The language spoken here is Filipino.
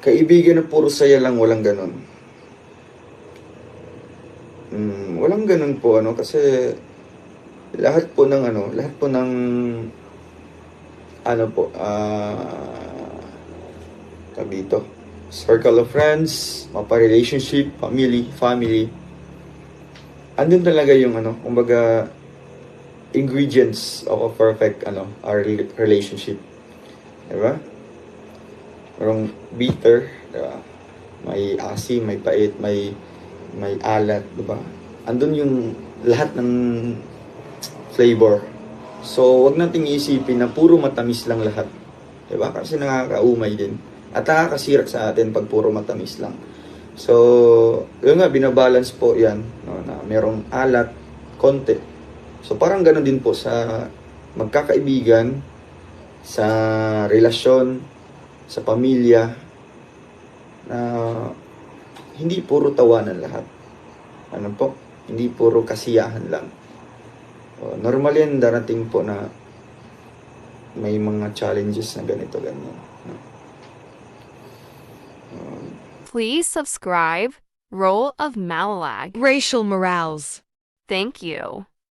Kaibigan na puro saya lang, walang ganun. Walang ganun po, kasi lahat po ng po, tawag dito, circle of friends, mapa-relationship, family, andun talaga yung kumbaga, ingredients of a perfect, our relationship. Diba? Merong bitter, diba? May asim, may pait, may alat, diba? Andun yung lahat ng flavor. So, wag nating isipin na puro matamis lang lahat. Diba? Kasi nakakaumay din. At nakakasira sa atin pag puro matamis lang. So, yun nga, binabalance po yan. No, na merong alat, konti. So, parang ganoon din po sa magkakaibigan, sa relasyon, sa pamilya, na hindi puro tawanan lahat. Hindi puro kasiyahan lang. Normal yan, darating po na may mga challenges na ganito, ganyan. Please subscribe Role of Malalag. Racial Morales. Thank you.